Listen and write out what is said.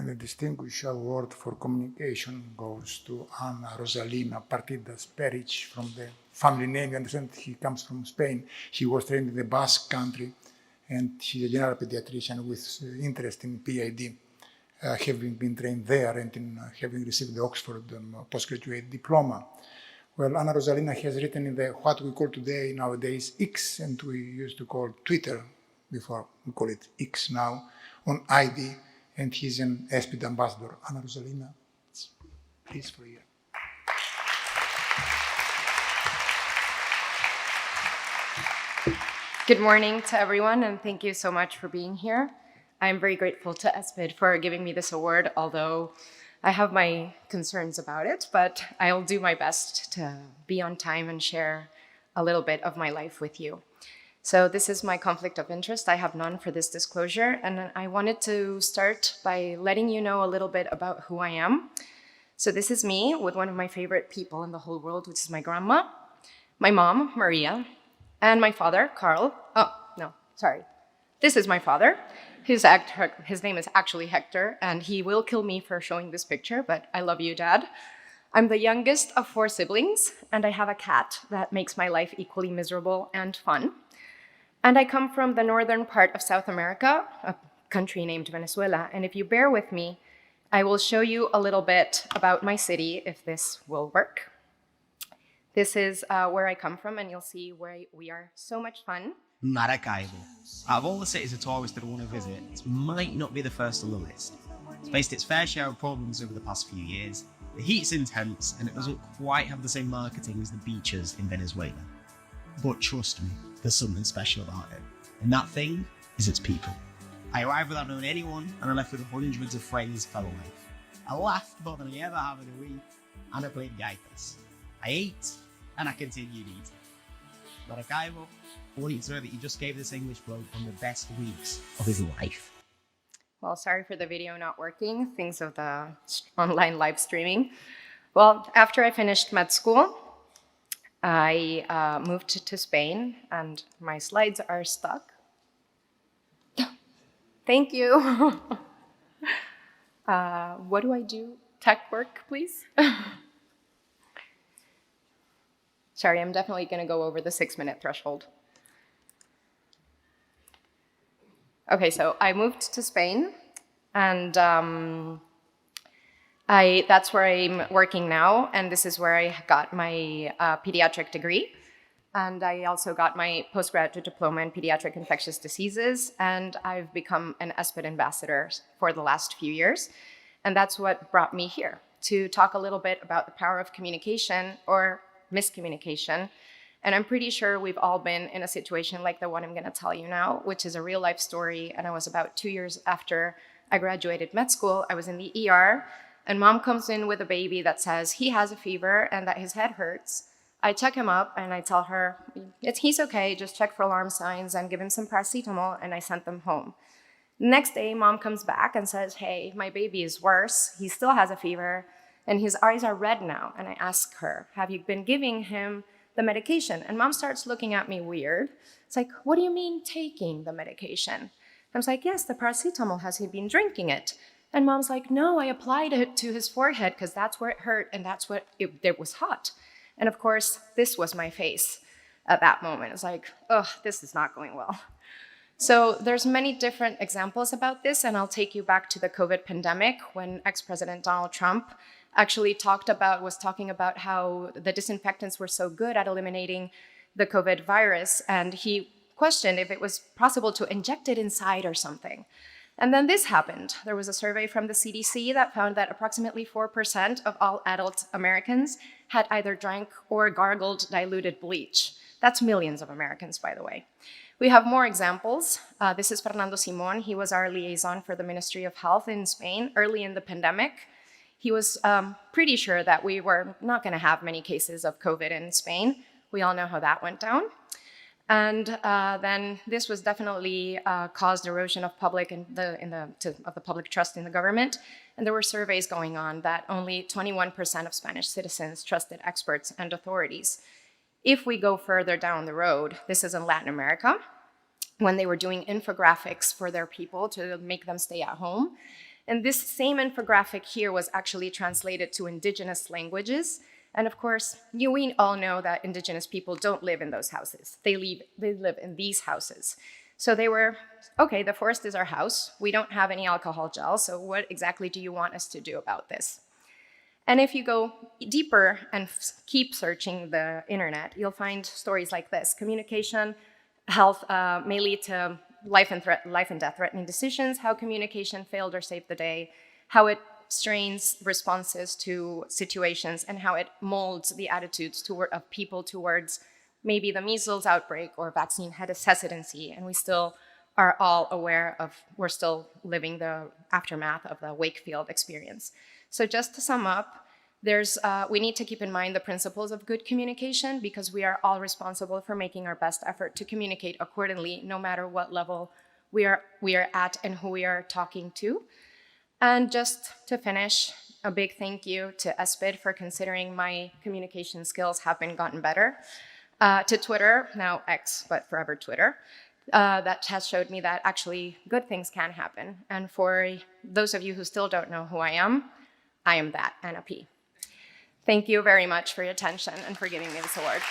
And the distinguished award for communication goes to Ana Rosalina Partidas Perich from the family name. You understand he comes from Spain. She was trained in the Basque country, and she's a general pediatrician with interest in PID, having been trained there and having received the Oxford postgraduate diploma. Well, Ana Rosalina has written in the what we call today nowadays X, and we used to call Twitter before, we call it X now, on ID, and he's an ESPID ambassador. Ana Rosalina, please for you. Good morning to everyone, and thank you so much for being here. I'm very grateful to ESPID for giving me this award, although I have my concerns about it, but I'll do my best to be on time and share a little bit of my life with you. So this is my conflict of interest. I have none for this disclosure, and I wanted to start by letting you know a little bit about who I am. So this is me with one of my favorite people in the whole world, which is my grandma, my mom, Maria, and my father, Carl. Oh, no, sorry. This is my father. His name is actually Hector, and he will kill me for showing this picture, but I love you, Dad. I'm the youngest of 4 siblings, and I have a cat that makes my life equally miserable and fun. And I come from the northern part of South America, a country named Venezuela, and if you bear with me, I will show you a little bit about my city, if this will work. This is where I come from, and you'll see where we are so much fun. Maracaibo. Out of all the cities a tourist would want to visit, it might not be the first on the list. It's faced its fair share of problems over the past few years. The heat's intense, and it doesn't quite have the same marketing as the beaches in Venezuela. But trust me, there's something special about it, and that thing is its people. I arrived without knowing anyone, and I left with hundreds of friends fell away. I laughed more than I ever have in a week, and I played gaitas. I ate, and I continued eating. Maracaibo, I want you to know that you just gave this English bloke one of the best weeks of his life. Well, sorry for the video not working, things of the online live streaming. Well, after I finished med school, I moved to Spain, and my slides are stuck. Thank you. What do I do? Tech work, please? Sorry, I'm definitely going to go over the 6-minute threshold. Okay, so I moved to Spain, and that's where I'm working now, and this is where I got my pediatric degree. And I also got my postgraduate diploma in pediatric infectious diseases, and I've become an ESPID ambassador for the last few years. And that's what brought me here, to talk a little bit about the power of communication or miscommunication. And I'm pretty sure we've all been in a situation like the one I'm going to tell you now, which is a real life story. And I was about 2 years after I graduated med school. I was in the ER, and Mom comes in with a baby that says he has a fever and that his head hurts. I check him up and I tell her, he's okay, just check for alarm signs and give him some paracetamol, and I sent them home. Next day, Mom comes back and says, hey, my baby is worse. He still has a fever and his eyes are red now. And I ask her, have you been giving him the medication? And Mom starts looking at me weird. It's like, what do you mean taking the medication? I was like, yes, the paracetamol, has he been drinking it? And Mom's like, no, I applied it to his forehead because that's where it hurt and that's what it was hot. And of course, this was my face at that moment. It's like, oh, this is not going well. So there's many different examples about this, and I'll take you back to the COVID pandemic when ex-President Donald Trump actually was talking about how the disinfectants were so good at eliminating the COVID virus, and he questioned if it was possible to inject it inside or something. And then this happened. There was a survey from the CDC that found that approximately 4% of all adult Americans had either drank or gargled diluted bleach. That's millions of Americans, by the way. We have more examples. This is Fernando Simon. He was our liaison for the Ministry of Health in Spain early in the pandemic. He was pretty sure that we were not going to have many cases of COVID in Spain. We all know how that went down. And then this was definitely caused erosion of public the public trust in the government. And there were surveys going on that only 21% of Spanish citizens trusted experts and authorities. If we go further down the road, this is in Latin America, when they were doing infographics for their people to make them stay at home. And this same infographic here was actually translated to indigenous languages. And of course, we all know that indigenous people don't live in those houses. They live in these houses. So they were, okay, the forest is our house. We don't have any alcohol gel, so what exactly do you want us to do about this? And if you go deeper and keep searching the internet, you'll find stories like this. Communication health may lead to life and death threatening decisions, how communication failed or saved the day, how it strains responses to situations, and how it molds the attitudes of people towards maybe the measles outbreak or vaccine hesitancy. And we still are all aware of, we're still living the aftermath of the Wakefield experience. So just to sum up, we need to keep in mind the principles of good communication, because we are all responsible for making our best effort to communicate accordingly, no matter what level we are at and who we are talking to. And just to finish, a big thank you to ESPID for considering my communication skills have been gotten better. To Twitter, now X, but forever Twitter, that has showed me that actually good things can happen. And for those of you who still don't know who I am that, Anna P. Thank you very much for your attention and for giving me this award.